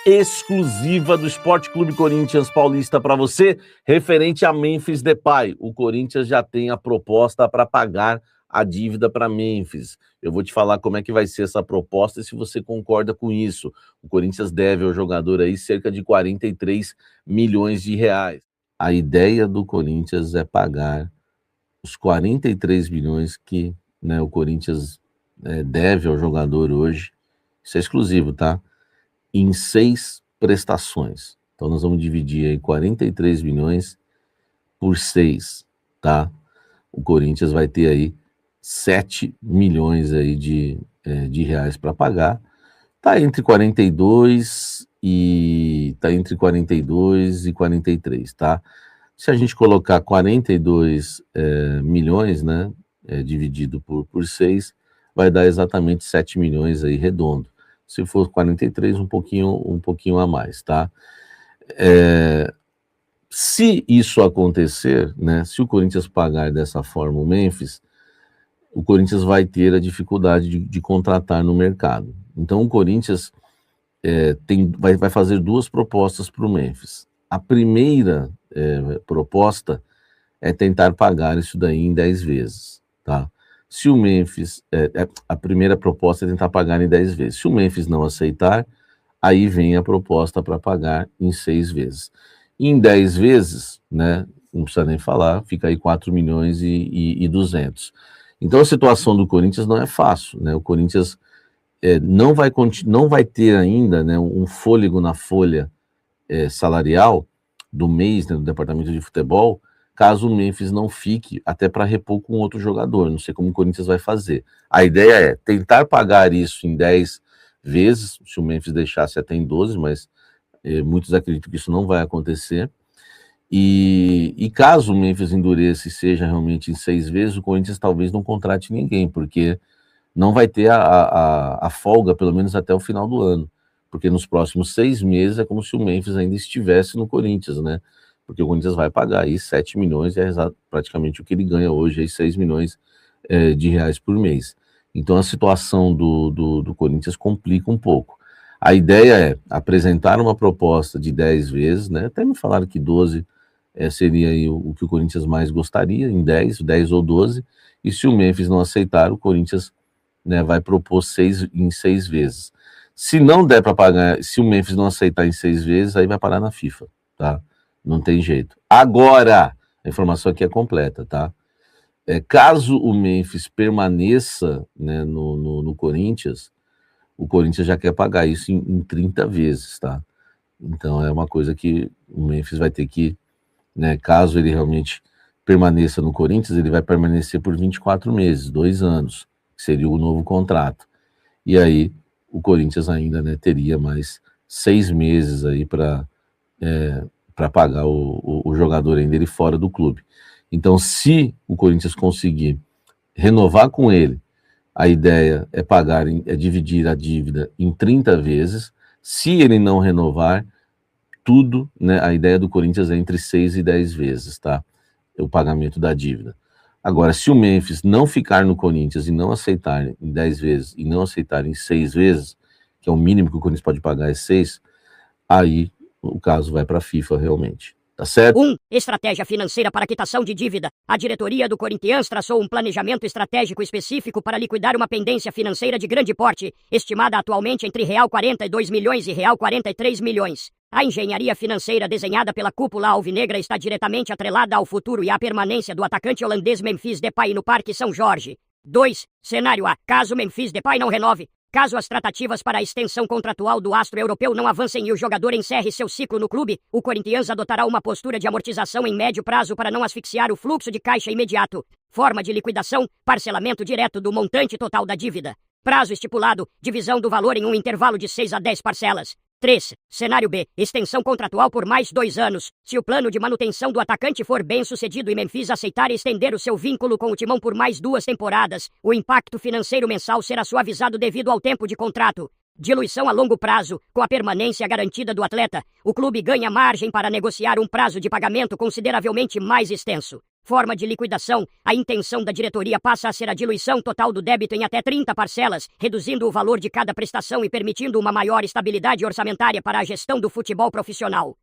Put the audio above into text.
Exclusiva do Esporte Clube Corinthians Paulista para você, referente a Memphis Depay. O Corinthians já tem a proposta para pagar a dívida para Memphis. Eu vou te falar como é que vai ser essa proposta e se você concorda com isso. O Corinthians deve ao jogador aí cerca de 43 milhões de reais. A ideia do Corinthians é pagar os 43 milhões que, né, o Corinthians deve ao jogador hoje. Isso é exclusivo, tá? Em 6 prestações. Então nós vamos dividir aí 43 milhões por 6, tá? O Corinthians vai ter aí 7 milhões aí de reais para pagar. Tá entre 42 e 43, tá? Se a gente colocar 42 milhões, né, dividido por 6, vai dar exatamente 7 milhões aí redondo. Se for 43, um pouquinho a mais, tá? Se isso acontecer, né, se o Corinthians pagar dessa forma o Memphis, o Corinthians vai ter a dificuldade de contratar no mercado. Então o Corinthians vai fazer 2 propostas para o Memphis. A primeira proposta é tentar pagar isso daí em 10 vezes, tá? Se o Memphis, a primeira proposta é tentar pagar em 10 vezes. Se o Memphis não aceitar, aí vem a proposta para pagar em 6 vezes. Em 10 vezes, né, não precisa nem falar, fica aí 4 milhões e 200. Então a situação do Corinthians não é fácil, né? O Corinthians não vai ter ainda, né, um fôlego na folha salarial do mês, né, do departamento de futebol, caso o Memphis não fique, até para repor com outro jogador. Não sei como o Corinthians vai fazer. A ideia é tentar pagar isso em 10 vezes, se o Memphis deixasse até em 12, mas muitos acreditam que isso não vai acontecer. E caso o Memphis endureça e seja realmente em 6 vezes, o Corinthians talvez não contrate ninguém, porque não vai ter a folga, pelo menos até o final do ano. Porque nos próximos 6 meses é como se o Memphis ainda estivesse no Corinthians, né? Porque o Corinthians vai pagar aí 7 milhões, praticamente o que ele ganha hoje, aí 6 milhões de reais por mês. Então a situação do Corinthians complica um pouco. A ideia é apresentar uma proposta de 10 vezes, né? Até me falaram que 12 seria aí o que o Corinthians mais gostaria, em 10 ou 12, e se o Memphis não aceitar, o Corinthians, né, vai propor 6 em 6 vezes. Se não der para pagar, se o Memphis não aceitar em 6 vezes, aí vai parar na FIFA, tá? Não tem jeito. Agora, a informação aqui é completa, tá? Caso o Memphis permaneça, né, no Corinthians, o Corinthians já quer pagar isso em 30 vezes, tá? Então é uma coisa que o Memphis vai ter que, né, caso ele realmente permaneça no Corinthians, ele vai permanecer por 24 meses, 2 anos, que seria o novo contrato. E aí o Corinthians ainda, né, teria mais 6 meses aí para pagar o jogador ainda ele fora do clube. Então, se o Corinthians conseguir renovar com ele, a ideia é dividir a dívida em 30 vezes. Se ele não renovar, tudo, né, a ideia do Corinthians é entre 6 e 10 vezes, tá? O pagamento da dívida. Agora, se o Memphis não ficar no Corinthians e não aceitar em 10 vezes e não aceitar em 6 vezes, que é o mínimo que o Corinthians pode pagar é 6, aí o caso vai para a FIFA realmente. Tá certo? 1. Estratégia financeira para quitação de dívida. A diretoria do Corinthians traçou um planejamento estratégico específico para liquidar uma pendência financeira de grande porte, estimada atualmente entre R$42 milhões e R$43 milhões. A engenharia financeira desenhada pela cúpula alvinegra está diretamente atrelada ao futuro e à permanência do atacante holandês Memphis Depay no Parque São Jorge. 2. Cenário A. Caso Memphis Depay não renove. Caso as tratativas para a extensão contratual do astro europeu não avancem e o jogador encerre seu ciclo no clube, o Corinthians adotará uma postura de amortização em médio prazo para não asfixiar o fluxo de caixa imediato. Forma de liquidação: parcelamento direto do montante total da dívida. Prazo estipulado: divisão do valor em um intervalo de 6 a 10 parcelas. 3. Cenário B. Extensão contratual por mais 2 anos. Se o plano de manutenção do atacante for bem sucedido e Memphis aceitar estender o seu vínculo com o Timão por mais 2 temporadas, o impacto financeiro mensal será suavizado devido ao tempo de contrato. Diluição a longo prazo. Com a permanência garantida do atleta, o clube ganha margem para negociar um prazo de pagamento consideravelmente mais extenso. forma de liquidação, a intenção da diretoria passa a ser a diluição total do débito em até 30 parcelas, reduzindo o valor de cada prestação e permitindo uma maior estabilidade orçamentária para a gestão do futebol profissional.